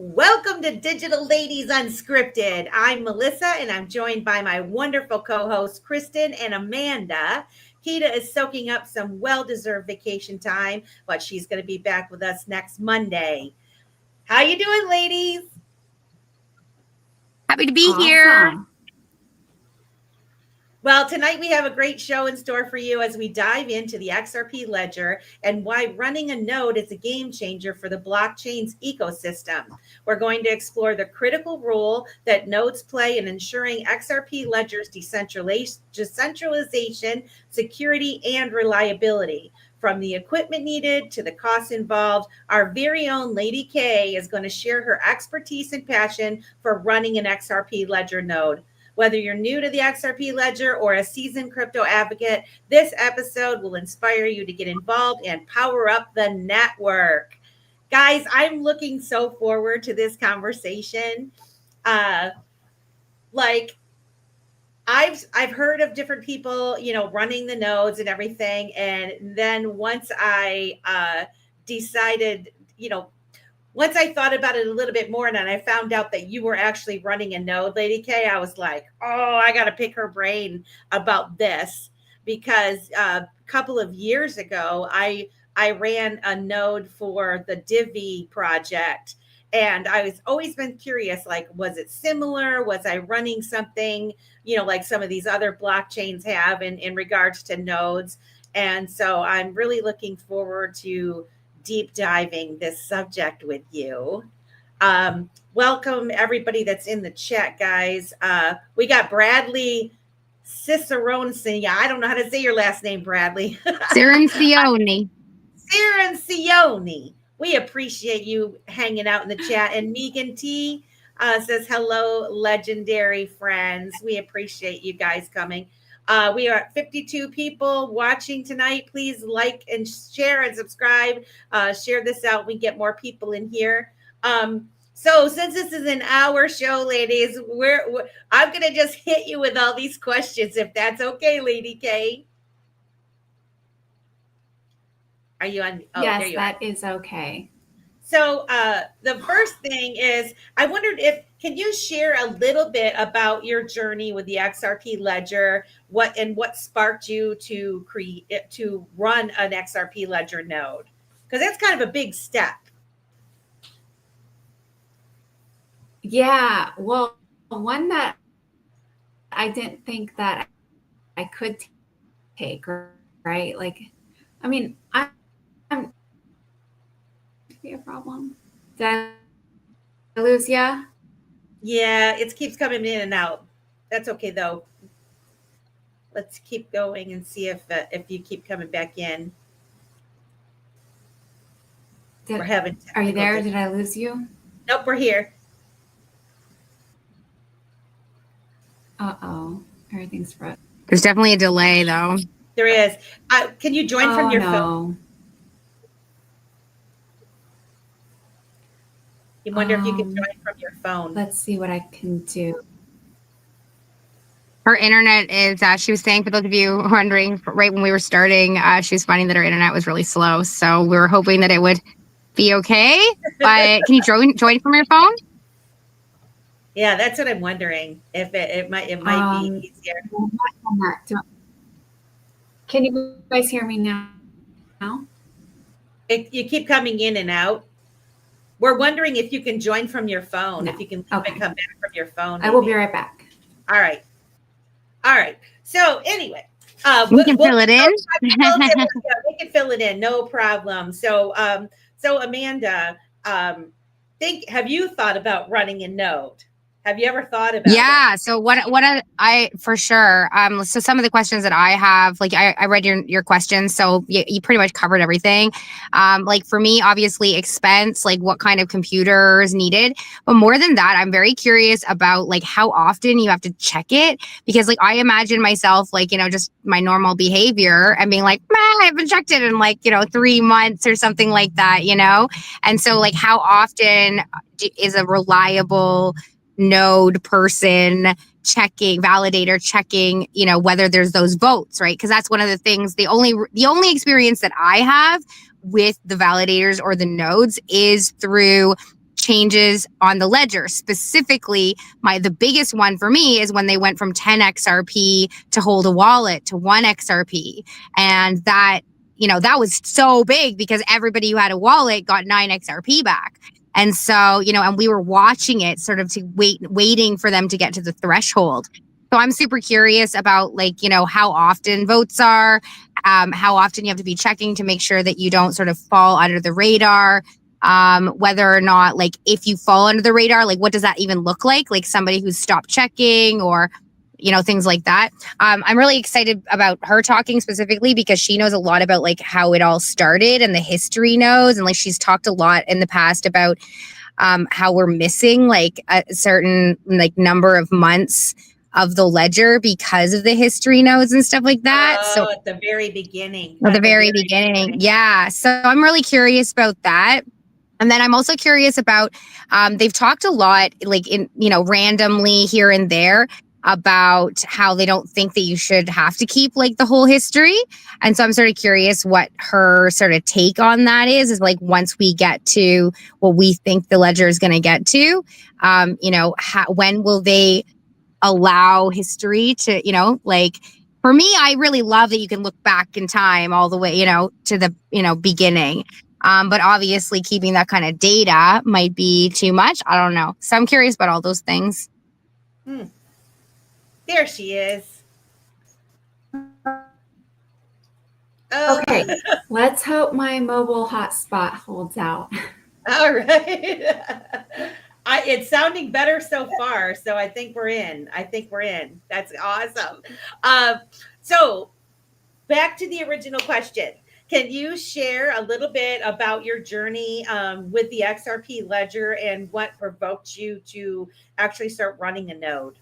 Welcome to Digital Ladies Unscripted. I'm Melissa and I'm joined by my wonderful co-hosts Kristin and Amanda. Keda is soaking up some well-deserved vacation time, but she's going to be back with us next Monday. How you doing, ladies? Happy to be here. Well, tonight we have a great show in store for you as we dive into the XRP Ledger and why running a node is a game changer for the blockchain's ecosystem. We're going to explore the critical role that nodes play in ensuring XRP Ledger's decentralization, security, and reliability. From the equipment needed to the costs involved, our very own Lady K is going to share her expertise and passion for running an XRP Ledger node. Whether you're new to the XRP Ledger or a seasoned crypto advocate, this episode will inspire you to get involved and power up the network. Guys, I'm looking so forward to this conversation. I've heard of different people, running the nodes and everything. And then once I decided, once I thought about it a little bit more and I found out that you were actually running a node, Lady K, I was like, oh, I got to pick her brain about this because a couple of years ago, I ran a node for the Divi project. And I was always been curious, like, was it similar? Was I running something, like some of these other blockchains have in regards to nodes? And so I'm really looking forward to deep diving this subject with you. Welcome everybody that's in the chat, guys. We got Bradley Cicerone. I don't know how to say your last name, Bradley. Cicerone. Cicerone. We appreciate you hanging out in the chat. And Megan T says, hello, legendary friends. We appreciate you guys coming. We are at 52 people watching tonight. Please like and share and subscribe. Share this out. We get more people in here. So since this is an hour show, ladies, I'm going to just hit you with all these questions, if that's okay, Lady K. Are you on? Oh, yes, that is okay. So the first thing is, I wondered can you share a little bit about your journey with the XRP Ledger, what sparked you to run an XRP Ledger node? Because that's kind of a big step. Yeah, well, one that I didn't think that I could take, right? Like, I mean, I'm be a problem. Did I lose ya? Yeah, it keeps coming in and out. That's okay though. Let's keep going and see if you keep coming back in. Are you there? Did I lose you? Nope, we're here. Uh-oh. Everything's frozen. There's definitely a delay though. There is. Can you join from your phone? You wonder if you can join from your phone. Let's see what I can do. Her internet is, she was saying, for those of you wondering, right when we were starting, she was finding that her internet was really slow. So we were hoping that it would be okay. But can you join from your phone? Yeah, that's what I'm wondering. If it might be easier. Can you guys hear me now? You keep coming in and out. We're wondering if you can join from your phone. No. If you can come back from your phone. I will be right back. All right. So anyway, we can fill it in. We can fill it in. No problem. So Amanda, have you thought about running a node? Have you ever thought about it? So what I for sure. So some of the questions that I have, like I read your questions, so you pretty much covered everything. Like for me, obviously expense, like what kind of computer is needed. But more than that, I'm very curious about like how often you have to check it, because like I imagine myself like, just my normal behavior and being like, I haven't checked it in like, 3 months or something like that, And so like how often is a reliable node person validator checking, whether there's those votes, right? Because that's one of the things, the only experience that I have with the validators or the nodes is through changes on the ledger. Specifically, the biggest one for me is when they went from 10 XRP to hold a wallet to 1 XRP. And that, that was so big because everybody who had a wallet got 9 XRP back. And so, and we were watching it sort of waiting for them to get to the threshold. So I'm super curious about how often votes are, how often you have to be checking to make sure that you don't sort of fall under the radar, whether or not, if you fall under the radar, what does that even look like? Like somebody who's stopped checking or, things like that. I'm really excited about her talking specifically because she knows a lot about how it all started and the history knows. And she's talked a lot in the past about how we're missing a certain number of months of the ledger because of the history nodes and stuff like that. So at the very beginning. At the very beginning. Yeah. So I'm really curious about that. And then I'm also curious about, they've talked a lot, randomly here and there about how they don't think that you should have to keep the whole history. And so I'm sort of curious what her sort of take on that is once we get to what we think the ledger is going to get to, when will they allow history to, for me, I really love that you can look back in time all the way, to the, beginning. But obviously keeping that kind of data might be too much. I don't know. So I'm curious about all those things. There she is. Okay, let's hope my mobile hotspot holds out. All right. It's sounding better so far, so I think we're in. That's awesome. So back to the original question. Can you share a little bit about your journey with the XRP Ledger and what provoked you to actually start running a node?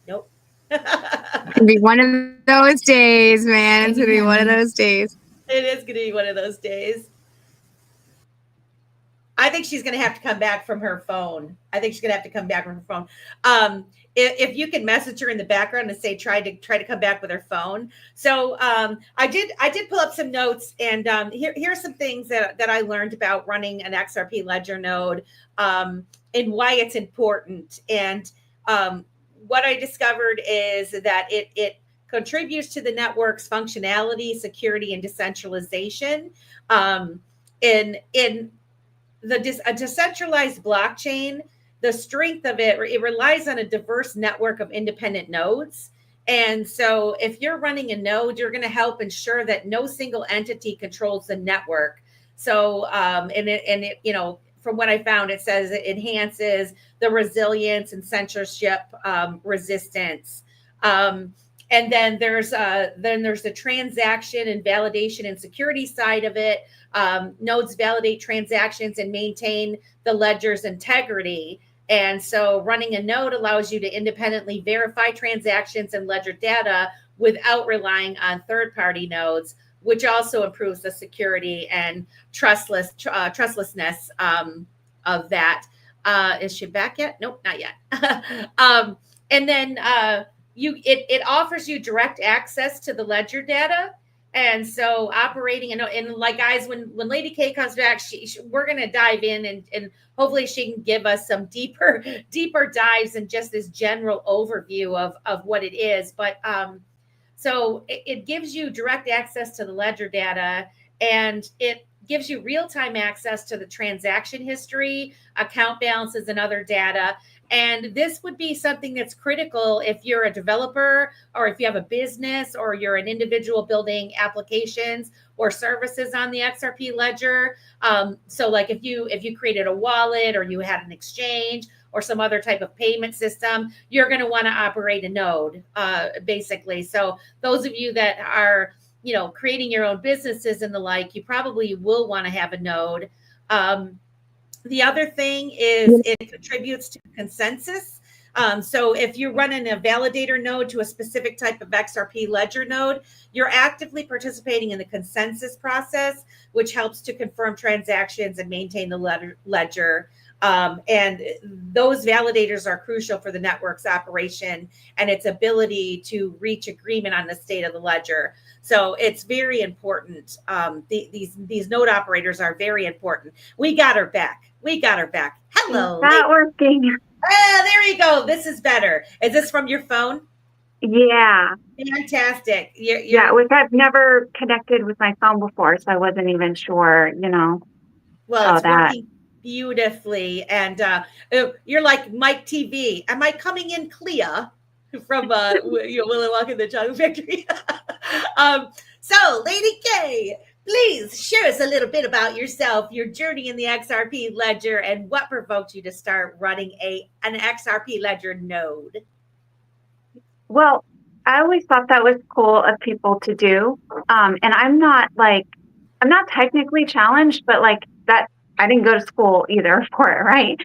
Nope. It's gonna be one of those days, man. It's gonna be one of those days. It is gonna be one of those days. I think she's gonna have to come back from her phone. If you can message her in the background and say try to come back with her phone. So I did pull up some notes, and here's some things that I learned about running an XRP Ledger node, and why it's important. And what I discovered is that it contributes to the network's functionality, security, and decentralization. In a decentralized blockchain, the strength of it relies on a diverse network of independent nodes. And so if you're running a node, you're going to help ensure that no single entity controls the network. So, from what I found, it says it enhances the resilience and censorship resistance. And then there's the transaction and validation and security side of it. Nodes validate transactions and maintain the ledger's integrity. And so running a node allows you to independently verify transactions and ledger data without relying on third-party nodes, which also improves the security and trustlessness of that. Is she back yet? Nope, not yet. And then it offers you direct access to the ledger data. And so operating, and guys, when Lady K comes back, we're going to dive in and hopefully she can give us some deeper dives and just this general overview of what it is. But so it gives you direct access to the ledger data, and it gives you real-time access to the transaction history, account balances, and other data. And this would be something that's critical if you're a developer or if you have a business or you're an individual building applications or services on the XRP Ledger. So if you created a wallet or you had an exchange or some other type of payment system, you're going to want to operate a node, basically. So those of you that are, creating your own businesses and the like, you probably will want to have a node. The other thing is it contributes to consensus. So if you're running a validator node to a specific type of XRP Ledger node, you're actively participating in the consensus process, which helps to confirm transactions and maintain the ledger. And those validators are crucial for the network's operation and its ability to reach agreement on the state of the ledger. So it's very important. These node operators are very important. We got her back. Hello. Is that working? There you go. This is better. Is this from your phone? Yeah. Fantastic. Yeah, which I've never connected with my phone before, so I wasn't even sure, Well, it's working beautifully. And you're like Mike TV. Am I coming in clear from Willy Wonka and the Chocolate Factory? So, Lady K, please share us a little bit about yourself, your journey in the XRP Ledger, and what provoked you to start running an XRP Ledger node. Well, I always thought that was cool of people to do. And I'm not technically challenged, but that I didn't go to school either for it, right?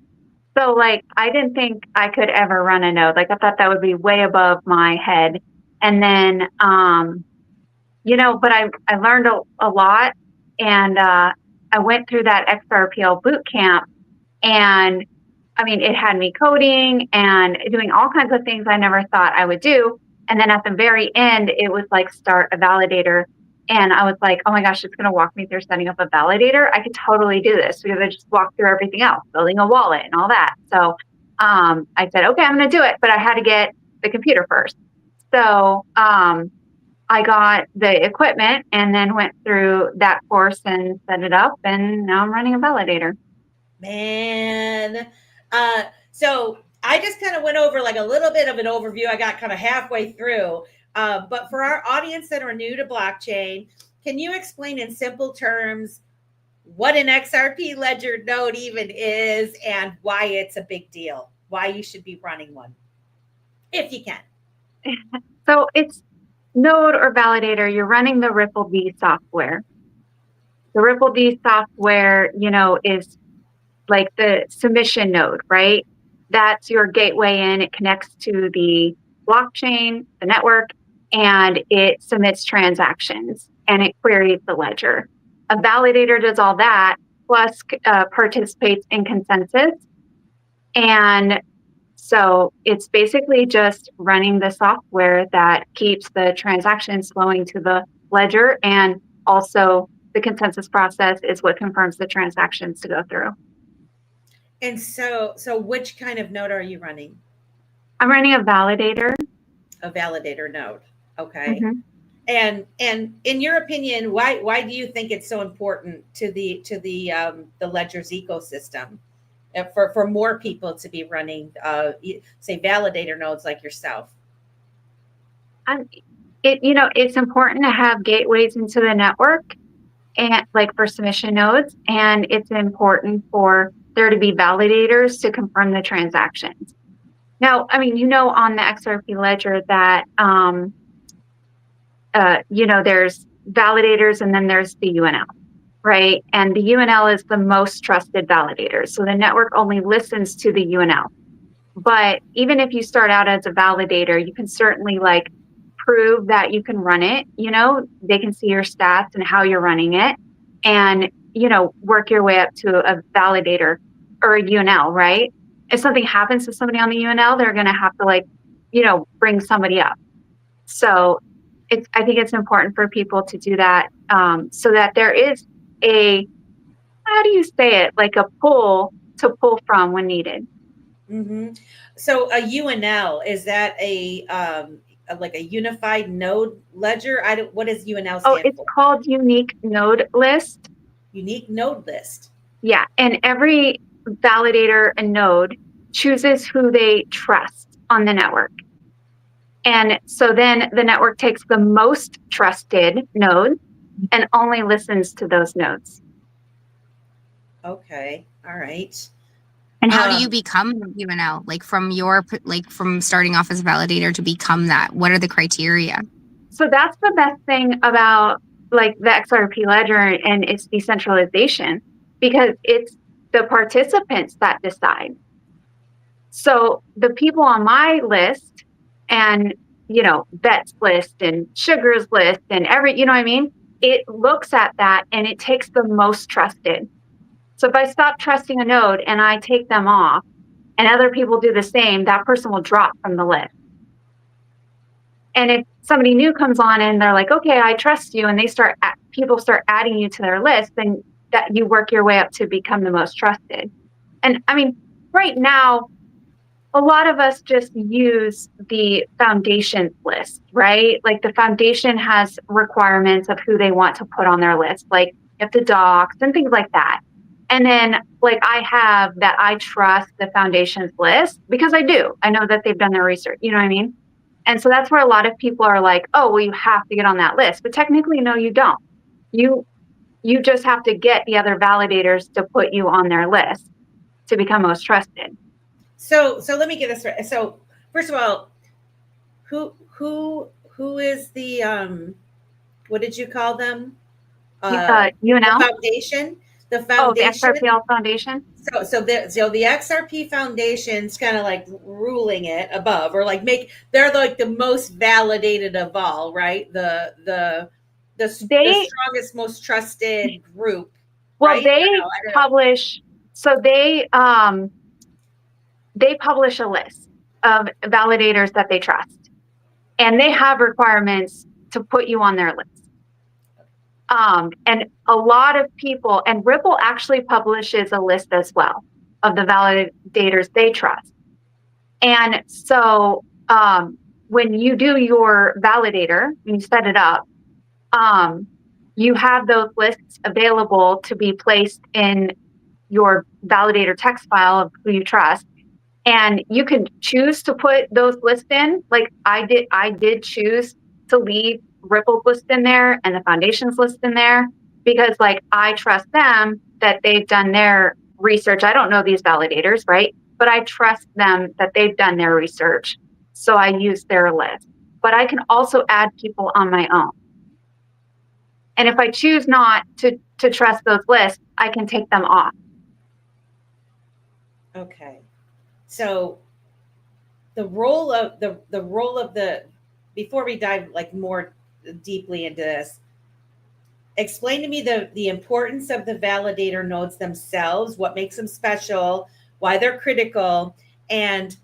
So I didn't think I could ever run a node. I thought that would be way above my head. And then, but I learned a lot, and I went through that XRPL boot camp, and it had me coding and doing all kinds of things I never thought I would do. And then at the very end, it was start a validator. And I was like, oh my gosh, it's going to walk me through setting up a validator. I could totally do this because I just walked through everything else, building a wallet and all that. So I said, okay, I'm going to do it. But I had to get the computer first. So I got the equipment and then went through that course and set it up. And now I'm running a validator. Man. So I just kind of went over a little bit of an overview. I got kind of halfway through. But for our audience that are new to blockchain, can you explain in simple terms what an XRP Ledger node even is and why it's a big deal? Why you should be running one, if you can. So it's node or validator. You're running the Ripple D software. The Ripple D software, is the submission node, right? That's your gateway in. It connects to the blockchain, the network, and it submits transactions and it queries the ledger. A validator does all that, plus participates in consensus. And so it's basically just running the software that keeps the transactions flowing to the ledger, and also the consensus process is what confirms the transactions to go through. And so which kind of node are you running? I'm running a validator. A validator node. Okay. Mm-hmm. And in your opinion, why do you think it's so important to the Ledger's ecosystem for more people to be running say validator nodes like yourself? It's important to have gateways into the network, and for submission nodes, and it's important for there to be validators to confirm the transactions. Now, on the XRP Ledger that, there's validators and then there's the UNL, right? And the UNL is the most trusted validator. So the network only listens to the UNL. But even if you start out as a validator, you can certainly prove that you can run it. They can see your stats and how you're running it, and, work your way up to a validator or a UNL, right? If something happens to somebody on the UNL, they're going to have to bring somebody up. So I think it's important for people to do that, so that there is how do you say it? A pool to pull from when needed. Mm-hmm. So a UNL, is that a unified node ledger? What does UNL stand for? Oh, it's called Unique Node List. Unique Node List. Yeah, and every validator and node chooses who they trust on the network. And so then the network takes the most trusted node and only listens to those nodes. Okay. All right. And how do you become UNL? From starting off as a validator to become that? What are the criteria? So that's the best thing about the XRP Ledger and its decentralization, because it's the participants that decide. So the people on my list and, Bet's list and Sugar's list and it looks at that and it takes the most trusted. So if I stop trusting a node and I take them off and other people do the same, that person will drop from the list. And if somebody new comes on and they're like, okay, I trust you, and people start adding you to their list, then that you work your way up to become the most trusted. And I mean, right now, a lot of us just use the foundation list, right? Like the foundation has requirements of who they want to put on their list, like you have to docs and things like that. And then like I have that I trust the foundation's list because I do. I know that they've done their research, you know what I mean? And so that's where a lot of people are like, oh, well, you have to get on that list. But technically, no, you don't. You just have to get the other validators to put you on their list to become most trusted. So let me get this right. So first of all, who is the what did you call them? UNL? The foundation. The foundation. Oh, the XRPL Foundation. So the XRP Foundation's kind of like ruling it above, or like they're like the most validated of all, right? The strongest, most trusted group. Well, right? they publish. So they publish a list of validators that they trust, and they have requirements to put you on their list. And a lot of people, and Ripple actually publishes a list as well of the validators they trust. And so when you do your validator, when you set it up, you have those lists available to be placed in your validator text file of who you trust. And you can choose to put those lists in. Like I did choose to leave Ripple's list in there and the foundation's list in there because like I trust them that they've done their research. I don't know these validators, right? But I trust them that they've done their research. So I use their list. But I can also add people on my own. And if I choose not to trust those lists, I can take them off. Okay. So the role of the before we dive like more deeply into this, explain to me the importance of the validator nodes themselves, what makes them special, why they're critical, and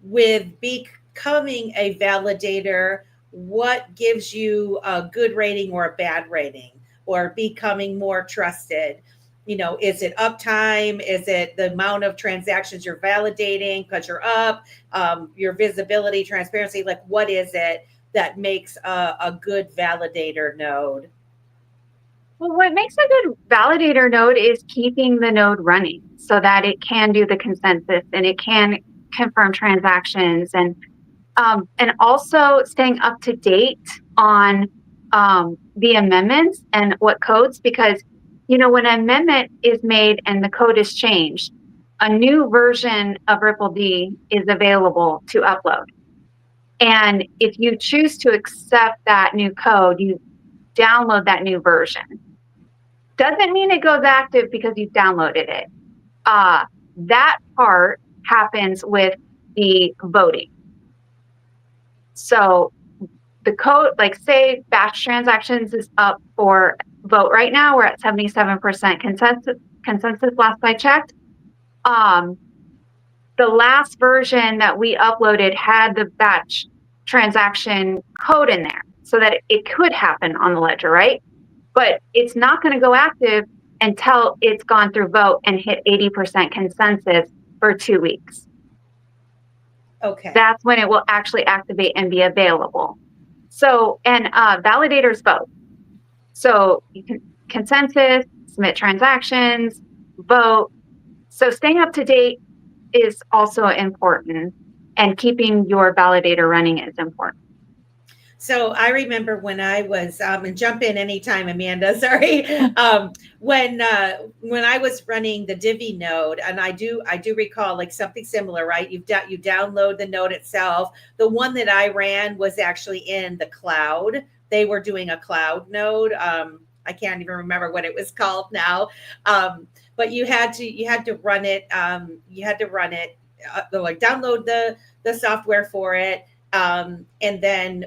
with becoming a validator, what gives you a good rating or a bad rating, or becoming more trusted? You know, is it uptime? Is it the amount of transactions you're validating because you're up? Your visibility, transparency, like what is it that makes a good validator node? Well, what makes a good validator node is keeping the node running so that it can do the consensus and it can confirm transactions, and also staying up to date on the amendments and what codes, because you know, when an amendment is made and the code is changed, a new version of Ripple D is available to upload. And if you choose to accept that new code, you download that new version. Doesn't mean it goes active because you downloaded it. That part happens with the voting. So the code, like say batch transactions is up for vote right now. We're at 77% consensus last I checked. The last version that we uploaded had the batch transaction code in there so that it could happen on the ledger, right? But it's not going to go active until it's gone through vote and hit 80% consensus for 2 weeks. Okay. That's when it will actually activate and be available. So, and validators vote. So you can consensus, submit transactions, vote. So staying up to date is also important, and keeping your validator running is important. So I remember when I was, and jump in anytime, Amanda, sorry. When I was running the Divi node, and I do recall like something similar, right? You download the node itself. The one that I ran was actually in the cloud. They were doing a cloud node. I can't even remember what it was called now. But you had to run it. You had to run it, like download the software for it. And then,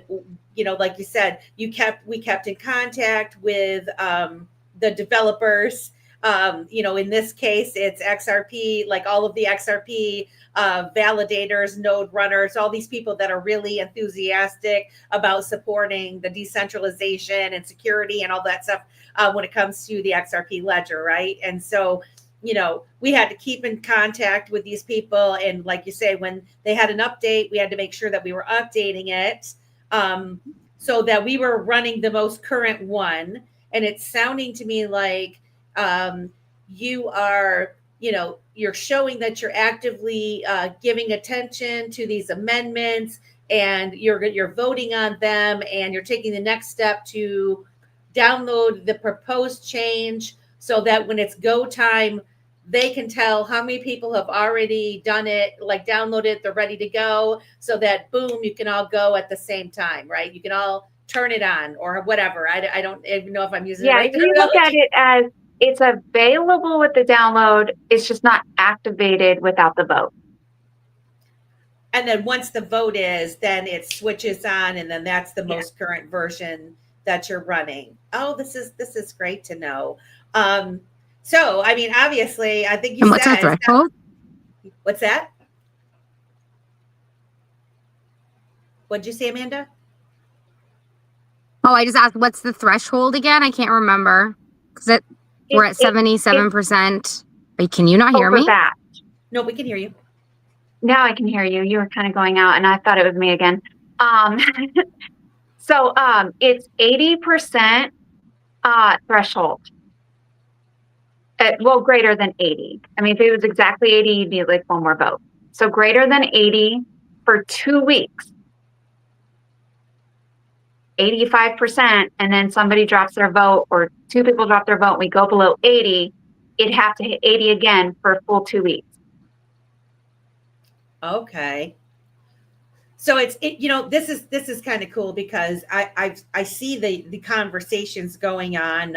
you know, like you said, we kept in contact with the developers In this case, it's XRP, like all of the XRP validators, node runners, all these people that are really enthusiastic about supporting the decentralization and security and all that stuff when it comes to the XRP ledger, right? And so, we had to keep in contact with these people. And like you say, when they had an update, we had to make sure that we were updating it so that we were running the most current one. And it's sounding to me like you are, you're showing that you're actively giving attention to these amendments, and you're voting on them, and you're taking the next step to download the proposed change so that when it's go time, they can tell how many people have already done it, like downloaded, they're ready to go, so that boom, you can all go at the same time, right? You can all turn it on or whatever. I don't even know if I'm using the right you look at it as it's available with the download. It's just not activated without the vote. And then once the vote is, then it switches on, and then that's the most current version that you're running. Oh, this is great to know. So, I mean, obviously, I think you what's said. our threshold? What's that? What'd you say, Amanda? Oh, I just asked, what's the threshold again? I can't remember. Because we're at 77%. Wait, can you not hear me? That. No, we can hear you. Now I can hear you. You were kind of going out, and I thought it was me again. So it's 80% threshold. Well, greater than 80. I mean, if it was exactly 80, you'd need like one more vote. So greater than 80 for 2 weeks. 85%, and then somebody drops their vote, or 2 people drop their vote, and we go below 80, it'd have to hit 80 again for a full 2 weeks. Okay. So this is kind of cool, because I see the conversations going on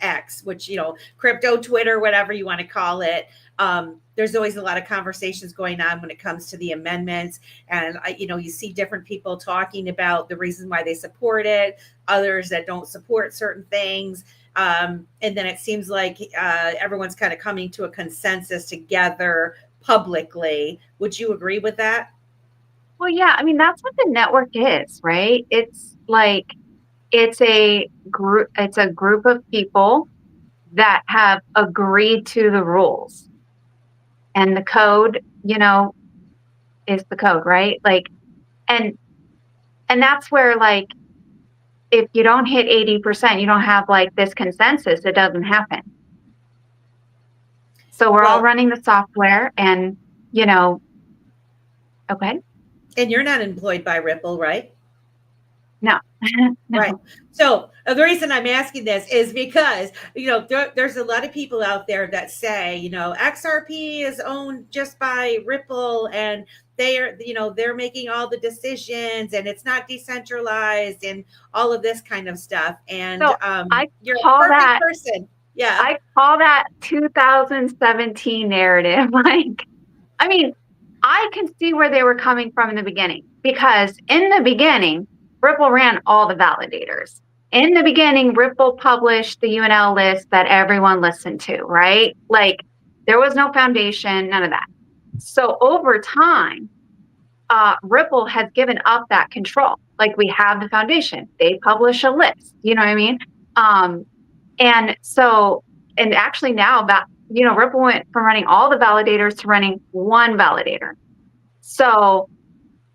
X, which, crypto Twitter, whatever you want to call it. There's always a lot of conversations going on when it comes to the amendments, and you see different people talking about the reason why they support it, others that don't support certain things, and then it seems like everyone's kind of coming to a consensus together publicly. Would you agree with that? Well, yeah, I mean, that's what the network is, right? It's like, it's a group of people that have agreed to the rules, and the code, is the code, right? Like, and that's where, like, if you don't hit 80%, you don't have like this consensus, it doesn't happen. So we're all running the software, and, okay. And you're not employed by Ripple, right? No. No. Right. So the reason I'm asking this is because, there's a lot of people out there that say, XRP is owned just by Ripple, and they're making all the decisions, and it's not decentralized, and all of this kind of stuff. And so you're a perfect person. Yeah. I call that 2017 narrative. Like, I mean, I can see where they were coming from in the beginning, because in the beginning, Ripple ran all the validators. In the beginning, Ripple published the UNL list that everyone listened to, right? Like, there was no foundation, none of that. So over time, Ripple has given up that control. Like, we have the foundation. They publish a list. You know what I mean? And actually now that, Ripple went from running all the validators to running one validator. So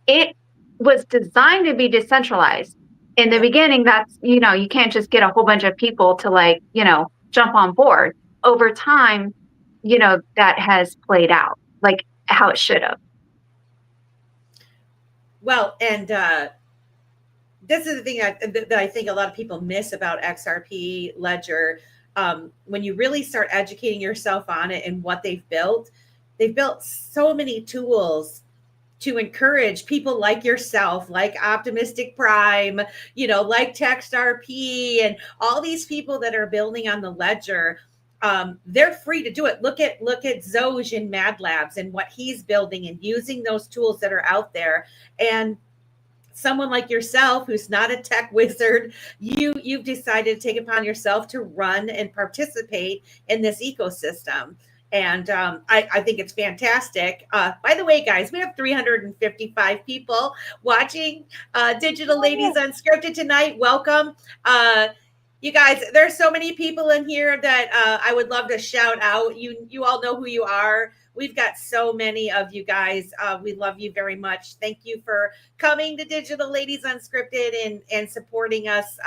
it was designed to be decentralized. In the beginning, that's, you can't just get a whole bunch of people to jump on board. Over time, that has played out like how it should have. Well, and this is the thing that I think a lot of people miss about XRP Ledger. When you really start educating yourself on it and what they've built so many tools to encourage people like yourself, like Optimistic Prime, like TextRP, and all these people that are building on the ledger. They're free to do it. Look at Zoj in Mad Labs and what he's building and using those tools that are out there. And someone like yourself who's not a tech wizard, you've decided to take upon yourself to run and participate in this ecosystem. And I think it's fantastic. By the way, guys, we have 355 people watching Digital Ladies Unscripted tonight. Welcome. You guys, there's so many people in here that I would love to shout out. You all know who you are. We've got so many of you guys. We love you very much. Thank you for coming to Digital Ladies Unscripted and supporting us.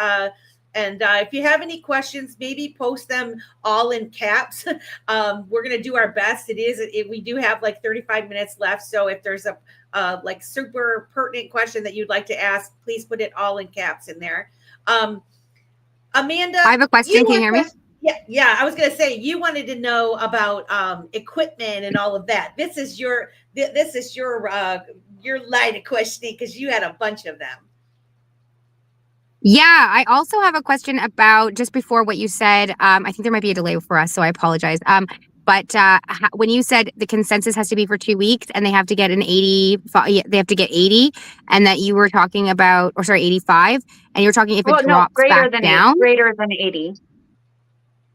And if you have any questions, maybe post them all in caps. We're going to do our best. We do have like 35 minutes left. So if there's a like super pertinent question that you'd like to ask, please put it all in caps in there. Amanda, I have a question. Can you hear me? Yeah. I was going to say, you wanted to know about equipment and all of that. This is your line of questioning because you had a bunch of them. Yeah, I also have a question about just before what you said. I think there might be a delay for us, so I apologize. But when you said the consensus has to be for 2 weeks and they have to get an 80, they have to get 80, and that you were talking about, or sorry, 85, and you were talking if it drops back down. Greater than 80.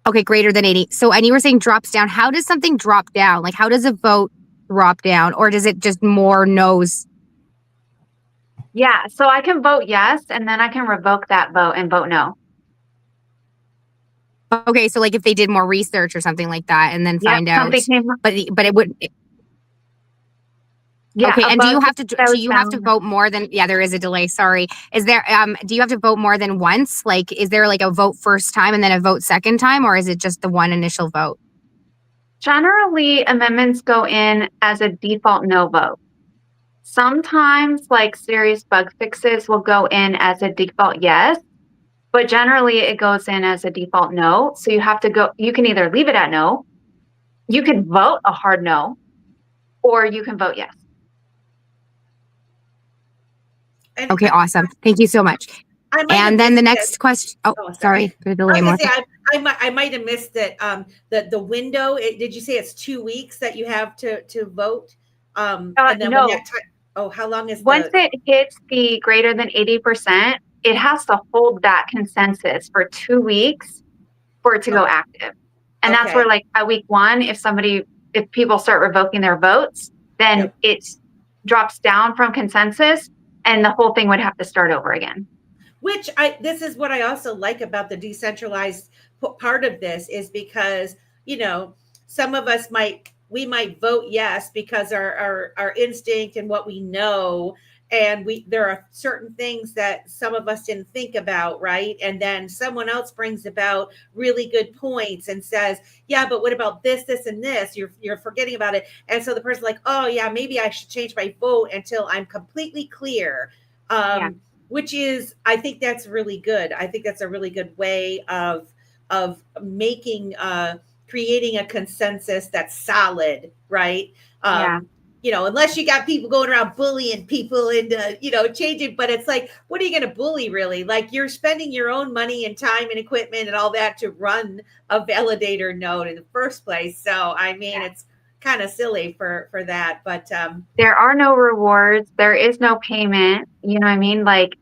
Okay, greater than 80. So, and you were saying drops down. How does something drop down? Like, how does a vote drop down, or does it just more no's? Yeah, so I can vote yes, and then I can revoke that vote and vote no. Okay, so like if they did more research or something like that, and then find out, but it would. Yeah. Okay, and do you have to vote more than? Yeah, there is a delay. Sorry. Is there? Do you have to vote more than once? Like, is there like a vote first time and then a vote second time, or is it just the one initial vote? Generally, amendments go in as a default no vote. Sometimes, like serious bug fixes will go in as a default yes, but generally it goes in as a default no. So you have to go, you can either leave it at no, you can vote a hard no, or you can vote yes. Okay, awesome. Thank you so much. And then the next question. Oh, sorry for the delay. I might have missed it. The window. Did you say it's 2 weeks that you have to vote? And then no. when that time, how long is once it hits the greater than 80%, it has to hold that consensus for 2 weeks for it to go active. And that's where, like, at week 1, if people start revoking their votes, then it drops down from consensus and the whole thing would have to start over again. This is what I also like about the decentralized part of this, is because, some of us might vote yes because our instinct and what we know, and there are certain things that some of us didn't think about, right? And then someone else brings about really good points and says, yeah, but what about this, and this? You're forgetting about it. And so the person's like, oh yeah, maybe I should change my vote until I'm completely clear. Which is, I think that's really good. I think that's a really good way of making creating a consensus that's solid, right? Unless you got people going around bullying people and changing, but it's like, what are you going to bully, really? Like, you're spending your own money and time and equipment and all that to run a validator node in the first place. So I mean, it's kind of silly for that, but there are no rewards, there is no payment, you know what I mean? Like,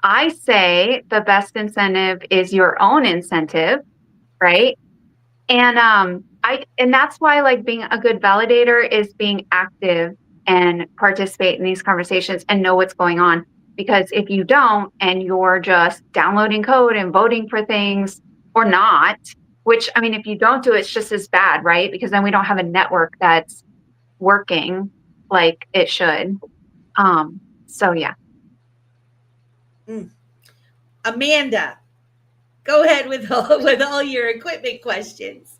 I say the best incentive is your own incentive, right? And and that's why, like, being a good validator is being active and participate in these conversations and know what's going on. Because if you don't, and you're just downloading code and voting for things or not, which, I mean, if you don't do it, it's just as bad, right? Because then we don't have a network that's working like it should. So yeah. Amanda, go ahead with all your equipment questions.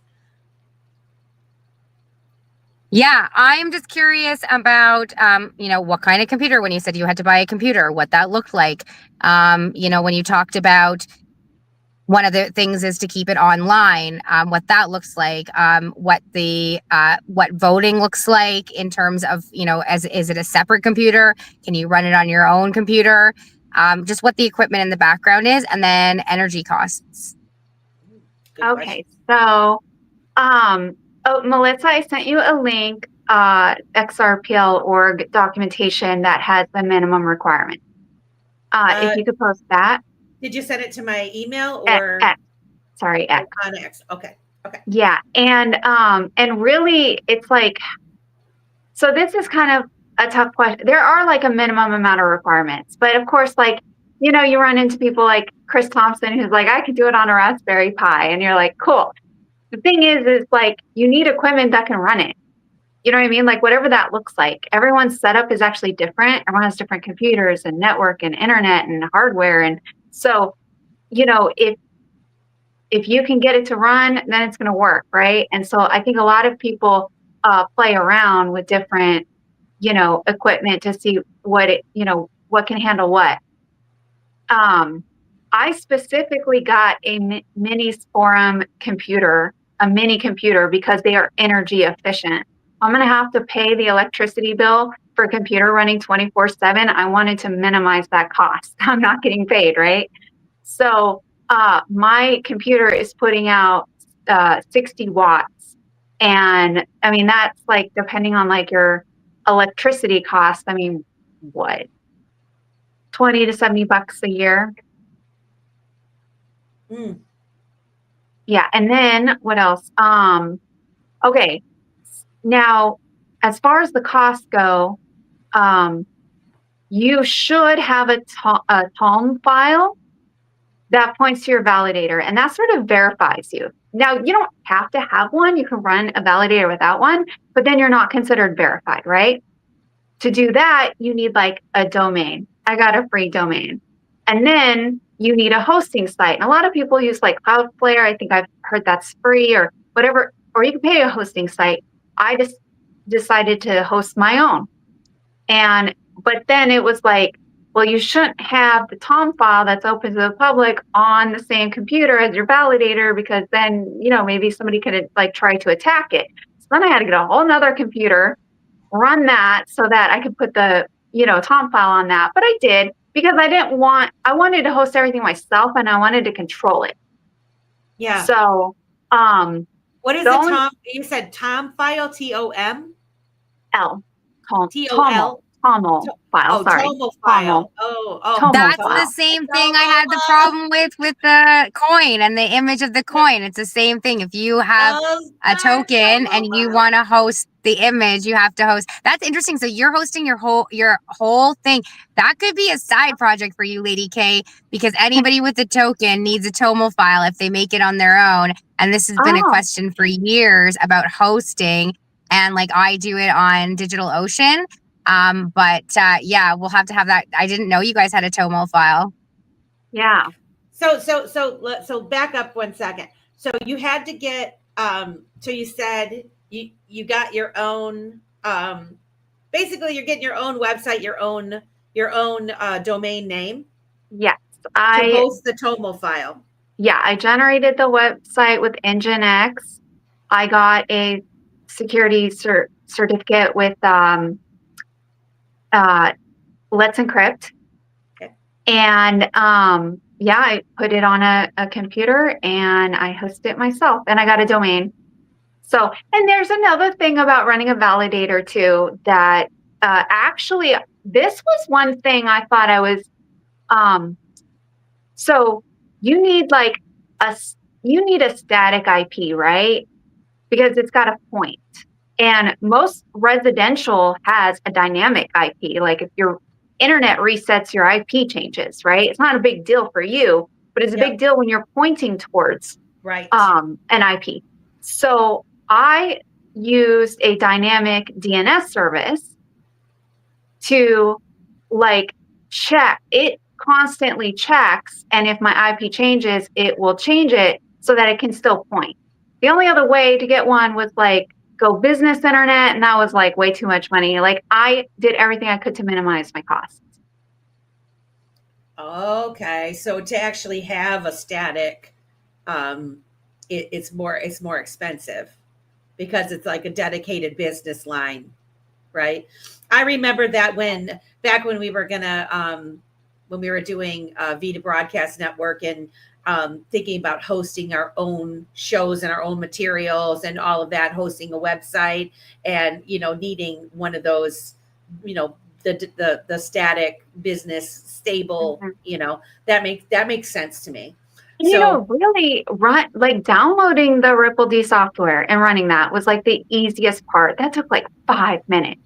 Yeah, I'm just curious about, what kind of computer, when you said you had to buy a computer, what that looked like. When you talked about one of the things is to keep it online, what that looks like, what voting looks like in terms of, is it a separate computer? Can you run it on your own computer? Just what the equipment in the background is, and then energy costs. Okay, so, Melissa, I sent you a link, XRPL org documentation that has the minimum requirement. If you could post that. Did you send it to my email At or X. Sorry, X. on X? Okay. Yeah, and really, it's like, so this is kind of a tough question. There are like a minimum amount of requirements, but of course, like, you know, you run into people like Chris Thompson, who's like, I could do it on a Raspberry Pi, and you're like, cool. The thing is like, you need equipment that can run it. You know what I mean? Like, whatever that looks like. Everyone's setup is actually different. Everyone has different computers and network and internet and hardware, and so, you know, if you can get it to run, then it's going to work, right? And so I think a lot of people play around with different, you know, equipment to see what it, you know, what can handle what. I specifically got a mini Sporum computer, a mini computer, because they are energy efficient. I'm going to have to pay the electricity bill for a computer running 24/7. I wanted to minimize that cost. I'm not getting paid, right? So my computer is putting out 60 watts. And I mean, that's like, depending on like your electricity cost, I mean, what, 20 to 70 bucks a year? Mm. Yeah. And then what else? Okay. Now, as far as the costs go, you should have a TOM file that points to your validator, and that sort of verifies you. Now, you don't have to have one. You can run a validator without one, but then you're not considered verified, right? To do that, you need like a domain. I got a free domain. And then you need a hosting site. And a lot of people use like Cloudflare. I think I've heard that's free or whatever, or you can pay a hosting site. I just decided to host my own. But then it was like, well, you shouldn't have the TOM file that's open to the public on the same computer as your validator, because then, you know, maybe somebody could like try to attack it. So then I had to get a whole nother computer, run that so that I could put the, you know, TOM file on that. But I did, because I wanted to host everything myself, and I wanted to control it. Yeah. So, what is the TOM? You said TOM file, TOM? L. TOL? TOML file. Sorry. TOML file. TOML That's file. the same thing I had the problem with the coin and the image of the coin. It's the same thing. If you have a token and you want to host the image, you have to host. That's interesting. So you're hosting your whole thing. That could be a side project for you, Lady K, because anybody with a token needs a TOML file if they make it on their own. And this has been a question for years about hosting. And like I do it on DigitalOcean. Yeah, we'll have to have that. I didn't know you guys had a TOML file. Yeah. So back up 1 second. So you had to get, so you said you got your own, basically you're getting your own website, your own domain name. Yes. To host the TOML file. Yeah. I generated the website with Nginx. I got a security certificate with, Let's Encrypt. Okay. And yeah, I put it on a computer and I host it myself, and I got a domain. So, and there's another thing about running a validator too, that actually this was one thing I thought I was, so you need like a static IP, right? Because it's got a point. And most residential has a dynamic IP. Like if your internet resets, your IP changes, right? It's not a big deal for you, but it's a big deal when you're pointing towards an IP. So I used a dynamic DNS service to like check. It constantly checks, and if my IP changes, it will change it so that it can still point. The only other way to get one was like go business internet, and that was like way too much money. Like I did everything I could to minimize my costs. Okay, so to actually have a static, it's more expensive because it's like a dedicated business line, right? I remember that back when we were when we were doing Vita Broadcast Network and thinking about hosting our own shows and our own materials and all of that, hosting a website and, needing one of those, the static business stable, that makes sense to me. And really downloading the Ripple D software and running that was like the easiest part. That took like 5 minutes.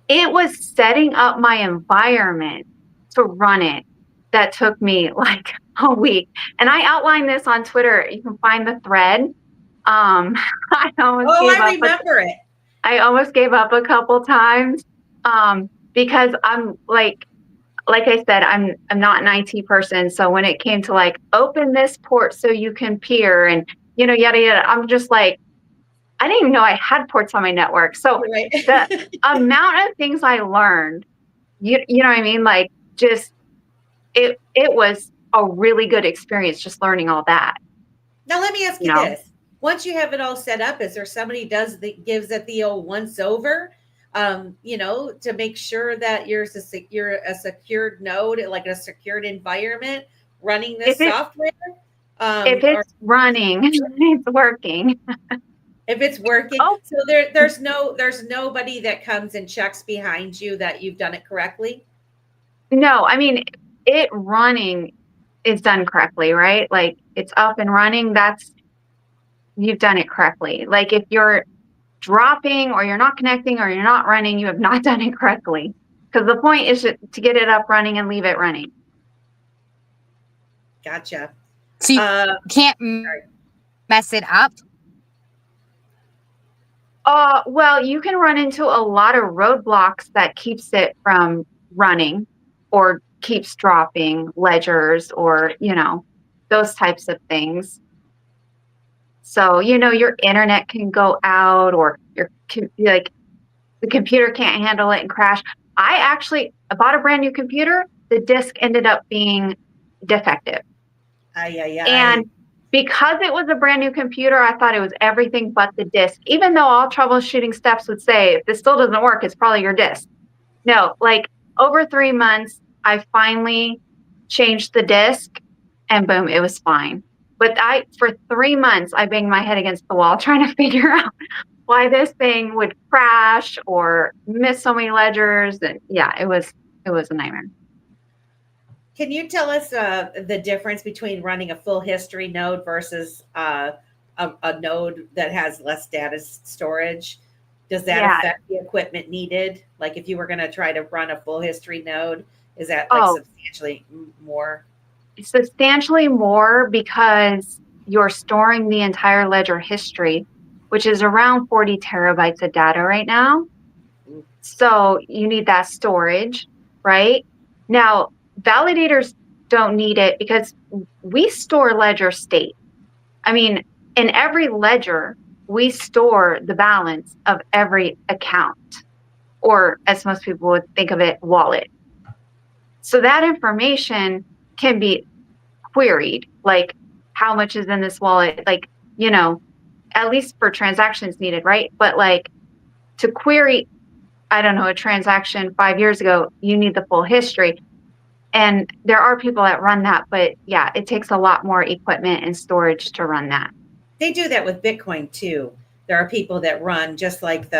It was setting up my environment to run it that took me like a week. And I outlined this on Twitter. You can find the thread. I remember it. I almost gave up a couple times because I'm like I said, I'm not an IT person. So when it came to like open this port so you can peer and yada yada, I'm just like, I didn't even know I had ports on my network. So the amount of things I learned, you know what I mean? Like just it was a really good experience just learning all that. Now let me ask you this. Once you have it all set up, is there somebody gives it the old once over? To make sure that you're a secured node, like a secured environment running this software. If it's running, it's working. If it's working, so there's nobody that comes and checks behind you that you've done it correctly. No, I mean it running is done correctly, right? Like it's up and running. You've done it correctly. Like if you're dropping or you're not connecting or you're not running, you have not done it correctly. Because the point is to get it up running and leave it running. Gotcha. So you can't mess it up? Well, you can run into a lot of roadblocks that keeps it from running or keeps dropping ledgers or, those types of things. So, your internet can go out or the computer can't handle it and crash. I bought a brand new computer. The disk ended up being defective. And because it was a brand new computer, I thought it was everything but the disk, even though all troubleshooting steps would say, if this still doesn't work, it's probably your disk. No, like over 3 months, I finally changed the disk and boom, it was fine. But for 3 months, I banged my head against the wall trying to figure out why this thing would crash or miss so many ledgers. And it was a nightmare. Can you tell us the difference between running a full history node versus a node that has less data storage? Does that affect the equipment needed? Like if you were going to try to run a full history node, is that substantially more? Substantially more because you're storing the entire ledger history, which is around 40 terabytes of data right now. So you need that storage, right? Now, validators don't need it because we store ledger state. I mean, in every ledger, we store the balance of every account, or as most people would think of it, wallet. So that information can be queried, like how much is in this wallet, like, at least for transactions needed, right? But like to query, I don't know, a transaction 5 years ago, you need the full history. And there are people that run that, but it takes a lot more equipment and storage to run that. They do that with Bitcoin too. There are people that run just like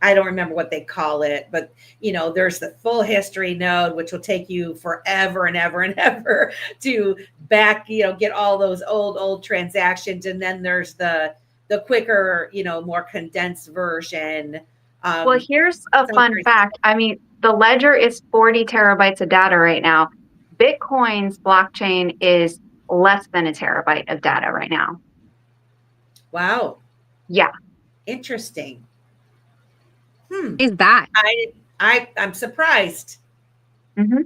I don't remember what they call it, but there's the full history node, which will take you forever and ever and ever to get all those old transactions. And then there's the quicker, more condensed version. Well, here's a fun fact. I mean, the ledger is 40 terabytes of data right now. Bitcoin's blockchain is less than a terabyte of data right now. Wow. Yeah. Interesting. Is that? I'm surprised. Mm-hmm.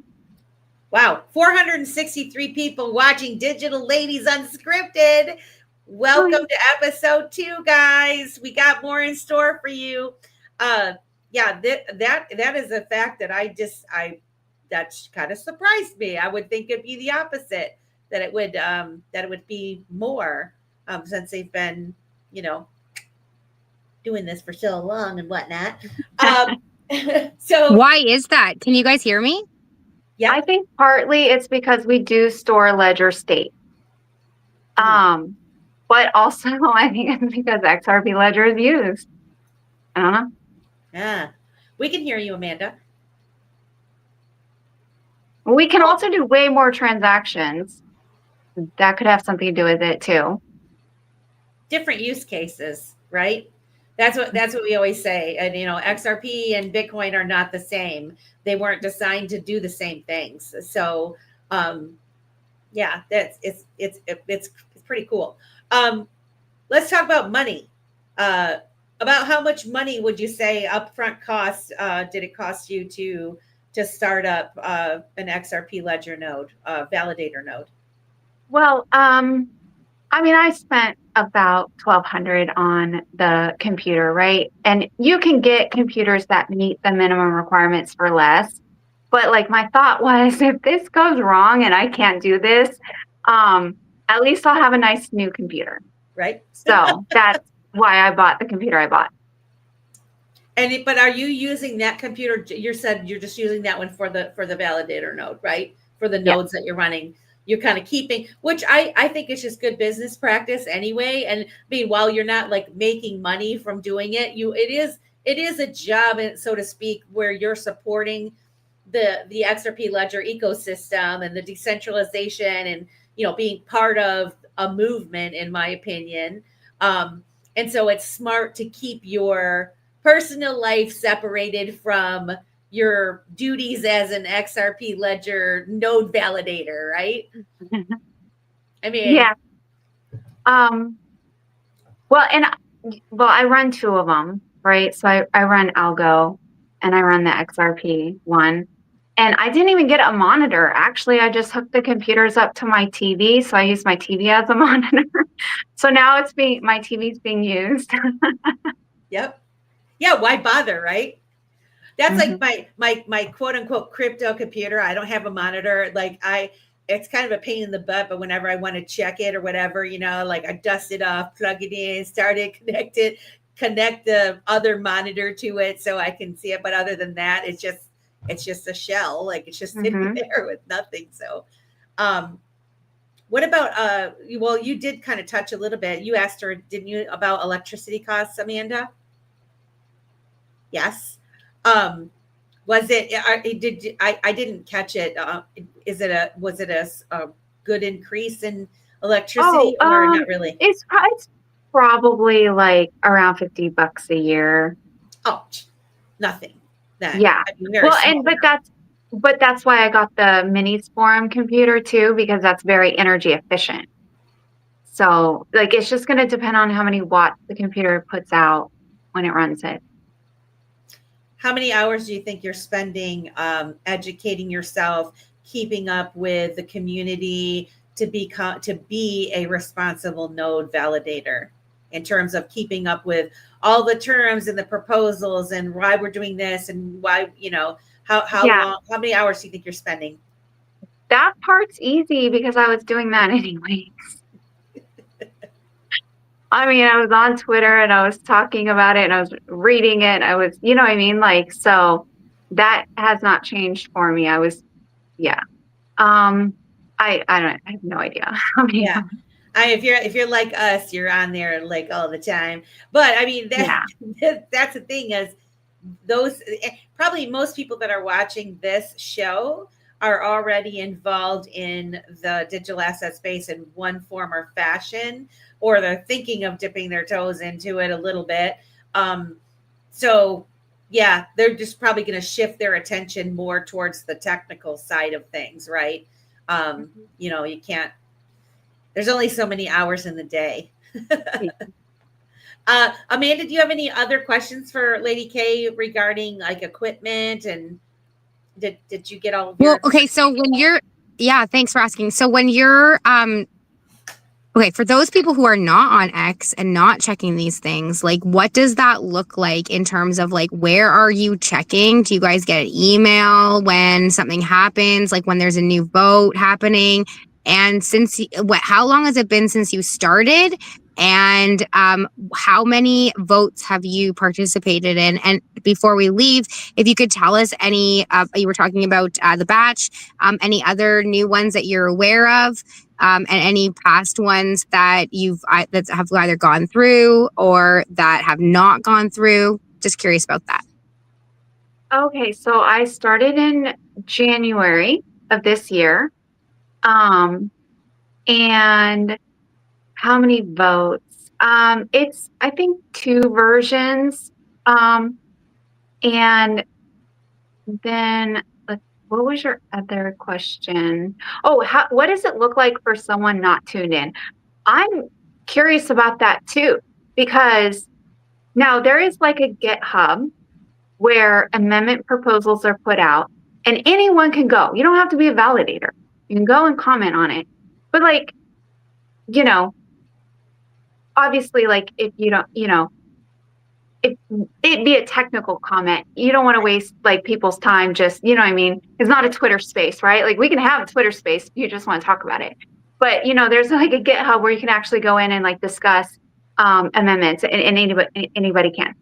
Wow. 463 people watching Digital Ladies Unscripted. Welcome to episode 2, guys. We got more in store for you. That is a fact that that kind of surprised me. I would think it'd be the opposite, that it would be more since they've been, doing this for so long and whatnot. So why is that? Can you guys hear me? Yeah, I think partly it's because we do store ledger state. But also I think it's because XRP Ledger is used. I don't know. Yeah, we can hear you, Amanda. We can also do way more transactions. That could have something to do with it too. Different use cases, right? That's what we always say. And XRP and Bitcoin are not the same. They weren't designed to do the same things. So yeah, it's pretty cool. Let's talk about money. About how much money would you say upfront cost did it cost you to start up an XRP Ledger node, validator node? Well, I mean, I spent about $1,200 on the computer, right? And you can get computers that meet the minimum requirements for less. But like my thought was, if this goes wrong and I can't do this, at least I'll have a nice new computer. Right. So that's why I bought the computer I bought. But are you using that computer? You said you're just using that one for the validator node, right? For the nodes that you're running. You're kind of keeping, which I think is just good business practice anyway. And I mean, while you're not like making money from doing it, it is a job, so to speak, where you're supporting the XRP Ledger ecosystem and the decentralization and being part of a movement, in my opinion. And so it's smart to keep your personal life separated from your duties as an XRP Ledger node validator, right? I mean, yeah. Well, I run two of them, right? So I run Algo and I run the XRP one. And I didn't even get a monitor. Actually, I just hooked the computers up to my TV. So I use my TV as a monitor. So now my TV's being used. Yep. Yeah. Why bother, right? That's like my quote unquote crypto computer. I don't have a monitor. It's kind of a pain in the butt, but whenever I want to check it or whatever, like I dust it off, plug it in, connect the other monitor to it so I can see it. But other than that, it's just a shell. Like it's just sitting there with nothing. So, what about, well, you did kind of touch a little bit. You asked her, didn't you, about electricity costs, Amanda? Yes. Was it, I didn't catch it. Was it a good increase in electricity or not really? It's probably like around $50 a year. Oh, nothing. Yeah. But that's why I got the mini Sporum computer too, because that's very energy efficient. So like, it's just going to depend on how many watts the computer puts out when it runs it. How many hours do you think you're spending educating yourself, keeping up with the community to be a responsible node validator, in terms of keeping up with all the terms and the proposals and why we're doing this and why, how long, how many hours do you think you're spending? That part's easy because I was doing that anyways. I mean, I was on Twitter and I was talking about it and I was reading it. I was, you know what I mean? Like, so that has not changed for me. I was, yeah. I have no idea. Yeah. If you're like us, you're on there like all the time. But I mean, that's the thing is probably most people that are watching this show are already involved in the digital asset space in one form or fashion, or they're thinking of dipping their toes into it a little bit. So yeah, they're just probably going to shift their attention more towards the technical side of things, right? You can't, there's only so many hours in the day. Amanda, do you have any other questions for Lady K regarding like equipment, and did you get all of your... Well, okay, so thanks for asking. So when you're okay, for those people who are not on X and not checking these things, like what does that look like in terms of like, where are you checking? Do you guys get an email when something happens, like when there's a new vote happening? And how long has it been since you started? And how many votes have you participated in? And before we leave, if you could tell us any, you were talking about the batch, any other new ones that you're aware of, and any past ones that that have either gone through or that have not gone through. Just curious about that. Okay, so I started in January of this year. And how many votes? It's, I think, 2 versions. And then what was your other question? Oh, what does it look like for someone not tuned in? I'm curious about that too, because now there is like a GitHub where amendment proposals are put out and anyone can go. You don't have to be a validator. You can go and comment on it. But like, you know, obviously, like if you don't, you know, it'd be a technical comment. You don't want to waste like people's time. Just, you know what I mean? It's not a Twitter space, right? Like we can have a Twitter space if you just want to talk about it. But, you know, there's like a GitHub where you can actually go in and like discuss amendments, and anybody can.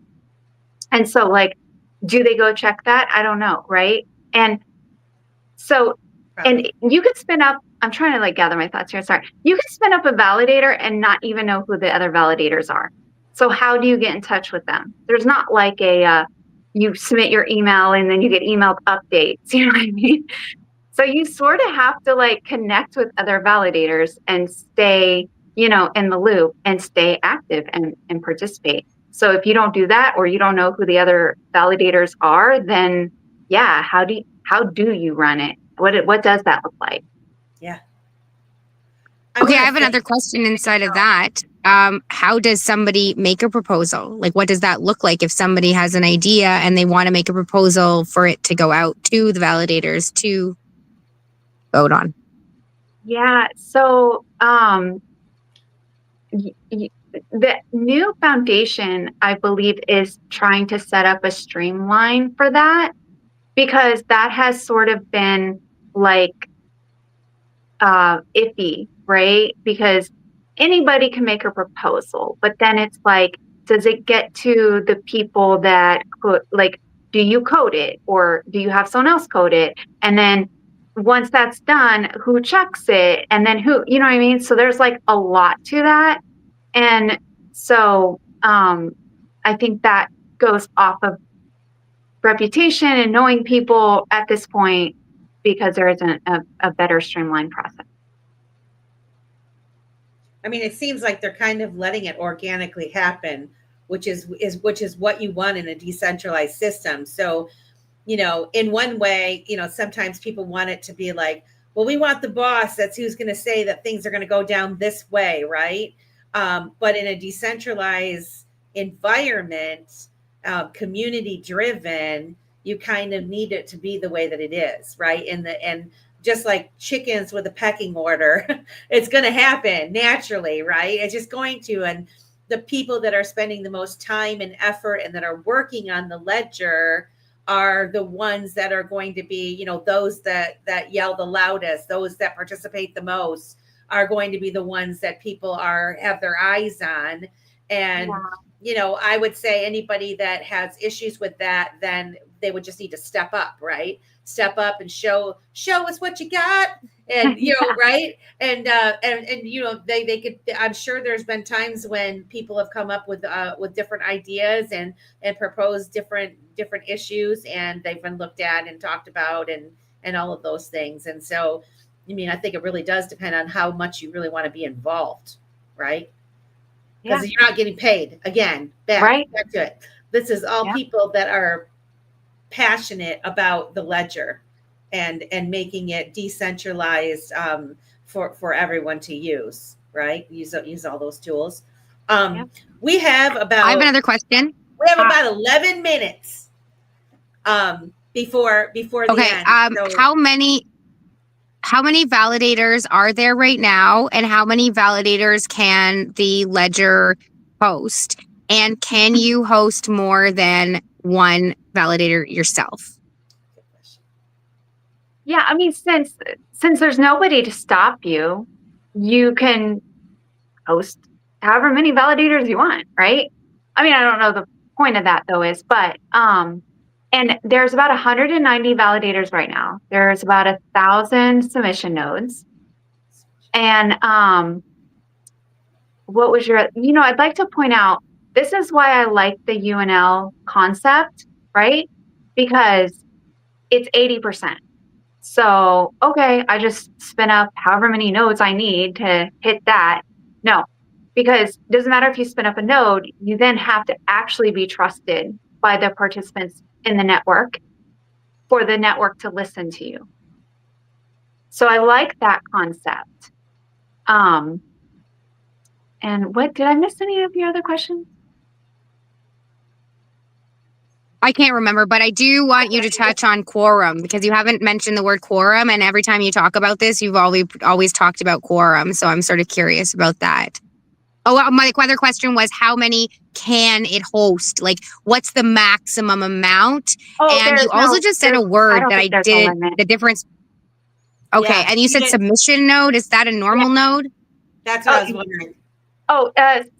And so like, do they go check that? I don't know, right? And so, and you could spin up, I'm trying to like gather my thoughts here. Sorry. You can spin up a validator and not even know who the other validators are. So how do you get in touch with them? There's not like you submit your email and then you get emailed updates. You know what I mean? So you sort of have to like connect with other validators and stay, you know, in the loop and stay active and participate. So if you don't do that, or you don't know who the other validators are, then yeah, how do you run it? What does that look like? Yeah. Okay, I have another question inside of that. How does somebody make a proposal? Like, what does that look like if somebody has an idea and they want to make a proposal for it to go out to the validators to vote on? Yeah, so the new foundation, I believe, is trying to set up a streamline for that, because that has sort of been like iffy, right? Because anybody can make a proposal, but then it's like, does it get to the people that like, do you code it or do you have someone else code it? And then once that's done, who checks it? And then who, you know what I mean? So there's like a lot to that. And so I think that goes off of reputation and knowing people at this point, because there isn't a better streamlined process. I mean, it seems like they're kind of letting it organically happen, which is what you want in a decentralized system. So, you know, in one way, you know, sometimes people want it to be like, well, we want the boss. That's who's going to say that things are going to go down this way, right? But in a decentralized environment, community driven, you kind of need it to be the way that it is, right? And just like chickens with a pecking order, it's going to happen naturally, right? It's just going to. And the people that are spending the most time and effort and that are working on the ledger are the ones that are going to be, you know, those that yell the loudest, those that participate the most are going to be the ones that people have their eyes on. And, you know, I would say anybody that has issues with that, then they would just need to step up, right? Step up and show us what you got. And, you know, right. And, you know, they could, I'm sure there's been times when people have come up with different ideas and proposed different issues, and they've been looked at and talked about and all of those things. And so, I mean, I think it really does depend on how much you really want to be involved, right? Because you're not getting paid. Again, back to it. This is all people that are passionate about the ledger and making it decentralized for everyone to use, right? Use all those tools. We have about. I have another question. We have about 11 minutes before the end. So, how many validators are there right now, and how many validators can the ledger host? And can you host more than one validator yourself? Yeah, I mean, since there's nobody to stop you, you can host however many validators you want, right? I mean, I don't know the point of that though is, but and there's about 190 validators right now. There's about 1,000 submission nodes. And what was your, you know, I'd like to point out, this is why I like the UNL concept, right? Because it's 80%. So, okay, I just spin up however many nodes I need to hit that. No, because it doesn't matter if you spin up a node, you then have to actually be trusted by the participants in the network for the network to listen to you. So I like that concept. And what, did I miss any of your other questions? I can't remember, but I do want you to touch on quorum because you haven't mentioned the word quorum. And every time you talk about this, you've always talked about quorum. So I'm sort of curious about that. Oh, my other question was how many can it host? Like, what's the maximum amount? Oh, And you also just said a word that I did the difference. Okay. Yeah, And you said submission node. Is that a normal node? That's what I was wondering.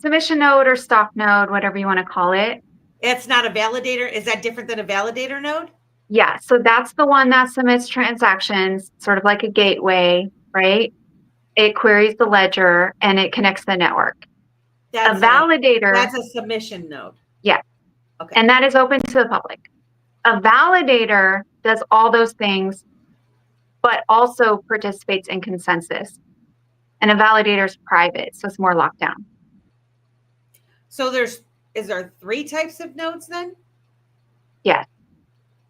Submission node or stop node, whatever you want to call it. It's not a validator. Is that different than a validator node? Yeah. So that's the one that submits transactions, sort of like a gateway, right? It queries the ledger and it connects the network. That's a validator. That's a submission node. Yeah. Okay. And that is open to the public. A validator does all those things, but also participates in consensus. And a validator is private, so it's more locked down. So is there 3 types of nodes then? Yeah.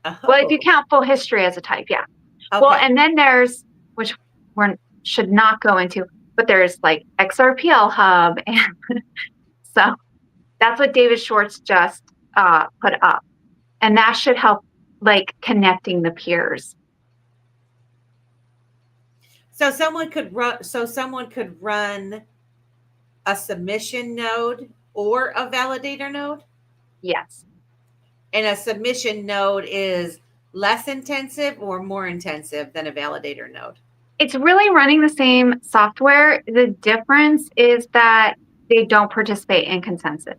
Oh. Well, if you count full history as a type, yeah. Okay. Well, and then there's, which we should not go into, but there's like XRPL hub. And so that's what David Schwartz just put up. And that should help like connecting the peers. So someone could run a submission node or a validator node? Yes. And a submission node is less intensive or more intensive than a validator node? It's really running the same software. The difference is that they don't participate in consensus.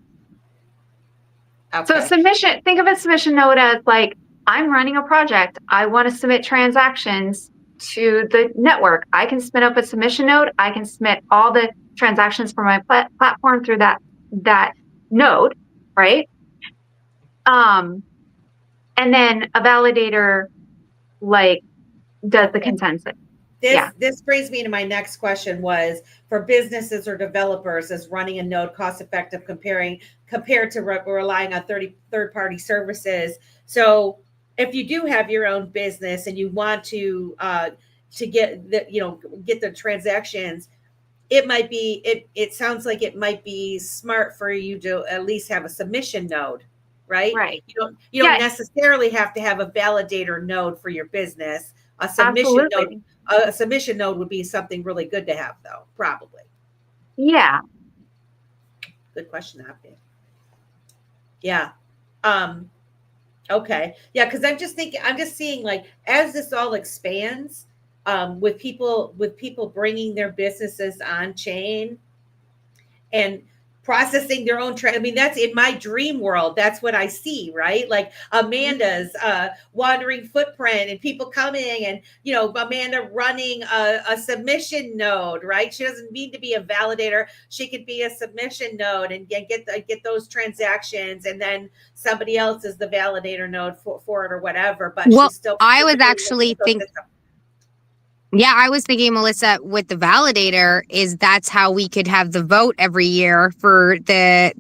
Okay. So think of a submission node as like, I'm running a project. I want to submit transactions to the network. I can spin up a submission node. I can submit all the transactions for my platform through that node, right? And then a validator like does the consensus. This brings me to my next question was, for businesses or developers, is running a node cost effective compared to relying on third-party services? So if you do have your own business and you want to get the transactions, it sounds like it might be smart for you to at least have a submission node, right? Right. You don't necessarily have to have a validator node for your business. A submission node. A submission node would be something really good to have, though, probably. Yeah. Good question, Happy. Yeah. Okay. Yeah, because I'm just seeing like as this all expands, with people bringing their businesses on chain and processing their own I mean, that's in my dream world. That's what I see, right? Like Amanda's wandering footprint and people coming and, Amanda running a submission node, right? She doesn't need to be a validator. She could be a submission node and get those transactions. And then somebody else is the validator node for it or whatever. But she's still. I was actually thinking. Yeah, I was thinking, Melissa, with the validator is that's how we could have the vote every year for the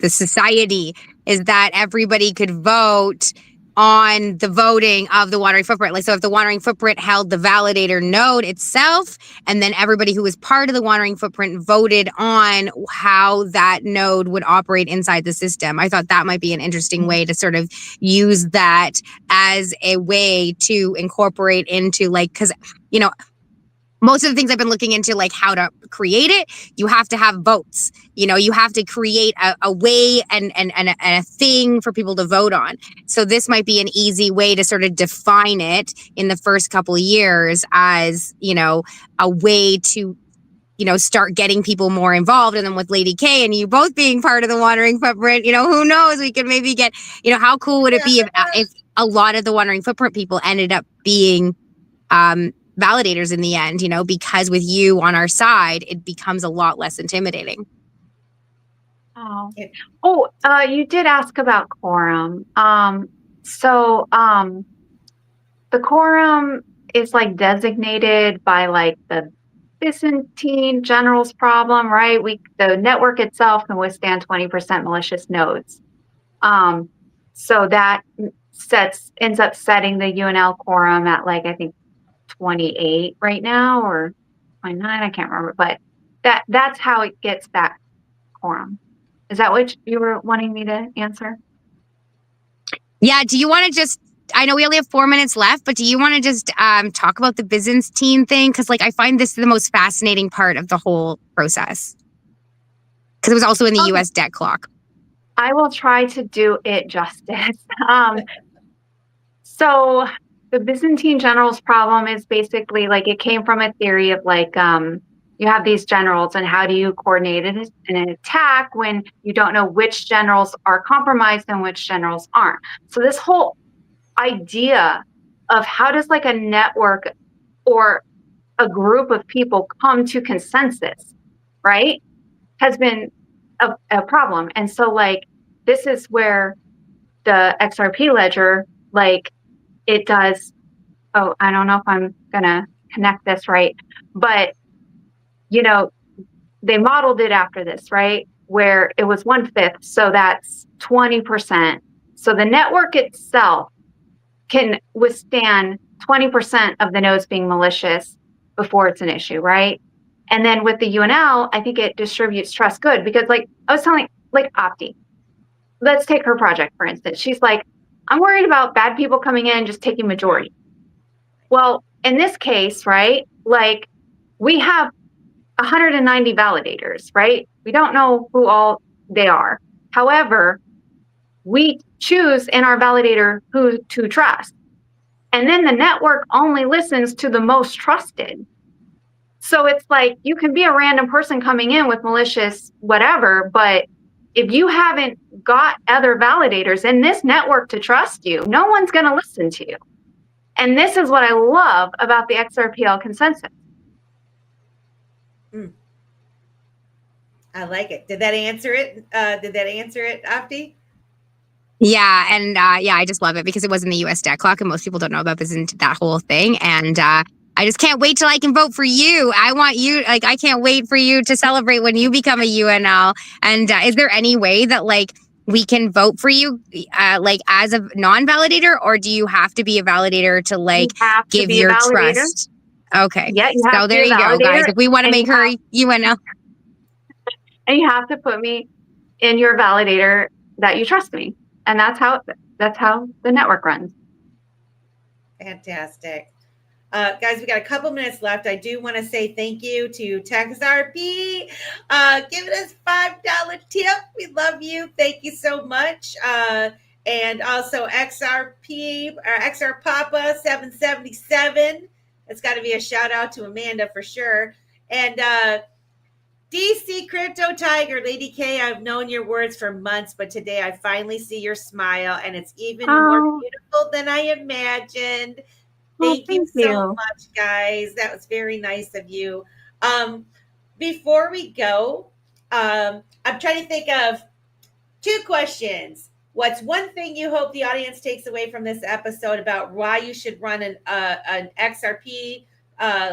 society, is that everybody could vote on the voting of the Wandering Footprint. Like, so if the Wandering Footprint held the validator node itself, and then everybody who was part of the Wandering Footprint voted on how that node would operate inside the system. I thought that might be an interesting way to sort of use that as a way to incorporate into, like, because, most of the things I've been looking into, like how to create it, you have to have votes. You have to create a way and a thing for people to vote on. So this might be an easy way to sort of define it in the first couple of years as, a way to, start getting people more involved. And then with Lady K and you both being part of the Wandering Footprint, who knows, we could maybe get, how cool would it be if a lot of the Wandering Footprint people ended up being, validators in the end, because with you on our side, it becomes a lot less intimidating. You did ask about quorum. The quorum is like designated by like the Byzantine generals problem, right? The network itself can withstand 20% malicious nodes. So that ends up setting the UNL quorum at like, I think 28 right now, or 29, I can't remember, but that's how it gets that quorum. Is that what you were wanting me to answer? Yeah. Do you want to just, I know we only have 4 minutes left, but do you want to just talk about the Byzantine thing? Because like I find this the most fascinating part of the whole process. Because it was also in the US debt clock. I will try to do it justice. So the Byzantine generals problem is basically like it came from a theory of like you have these generals and how do you coordinate an attack when you don't know which generals are compromised and which generals aren't. So this whole idea of how does like a network or a group of people come to consensus, right, has been a problem. And so like this is where the XRP ledger, like it does, oh, I don't know if I'm gonna connect this right, but you know, they modeled it after this, right? Where it was 1/5, so that's 20%. So the network itself can withstand 20% of the nodes being malicious before it's an issue, right? And then with the UNL, I think it distributes trust good because like I was telling like Opti, let's take her project for instance. She's like, I'm worried about bad people coming in and just taking majority. Well, in this case, right, like we have 190 validators, right? We don't know who all they are. However, we choose in our validator who to trust. And then the network only listens to the most trusted. So it's like you can be a random person coming in with malicious whatever, but if you haven't got other validators in this network to trust you, no one's going to listen to you. And this is what I love about the XRPL consensus. I like it. Did that answer it? Opti? Yeah. And yeah, I just love it because it was in the US debt clock and most people don't know about this into that whole thing. And I just can't wait till I can vote for you. I want you, like, I can't wait for you to celebrate when you become a UNL. And is there any way that like we can vote for you like as a non-validator, or do you have to be a validator to like give your trust? Okay. Yeah, so there you go, guys. If we want to make her UNL. And you have to put me in your validator that you trust me. And that's how the network runs. Fantastic. Guys, we got a couple minutes left. I do want to say thank you to XRP giving us $5 tip. We love you. Thank you so much. And also XRP or XR Papa 777. It's got to be a shout out to Amanda for sure. And DC Crypto Tiger, Lady K, I've known your words for months, but today I finally see your smile, and it's even more beautiful than I imagined. Thank you so much, guys. That was very nice of you. Before we go, I'm trying to think of 2 questions. What's one thing you hope the audience takes away from this episode about why you should run an XRP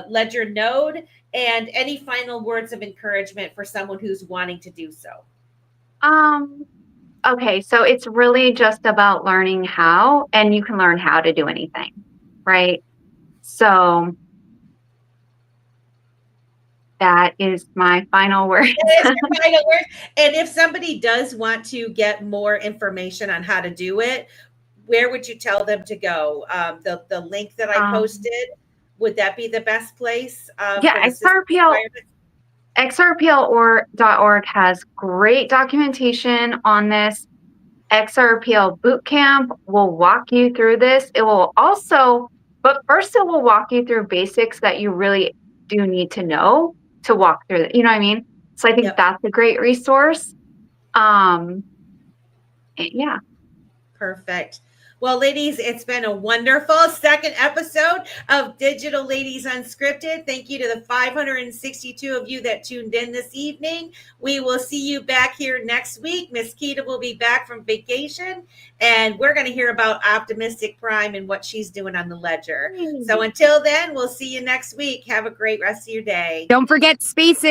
Ledger node, and any final words of encouragement for someone who's wanting to do so? Okay, so it's really just about learning how, and you can learn how to do anything, right? So that is my final word. That is your final word. And if somebody does want to get more information on how to do it, where would you tell them to go? The link that I posted, would that be the best place? Yeah, XRPL.org has great documentation on this. XRPL Bootcamp will walk you through this. It will also, but first it will walk you through basics that you really do need to know to walk through it. You know what I mean? So I think that's a great resource. Yeah. Perfect. Well, ladies, it's been a wonderful second episode of Digital Ladies Unscripted. Thank you to the 562 of you that tuned in this evening. We will see you back here next week. Miss Keda will be back from vacation, and we're going to hear about Optimistic Prime and what she's doing on the ledger. So until then, we'll see you next week. Have a great rest of your day. Don't forget spaces.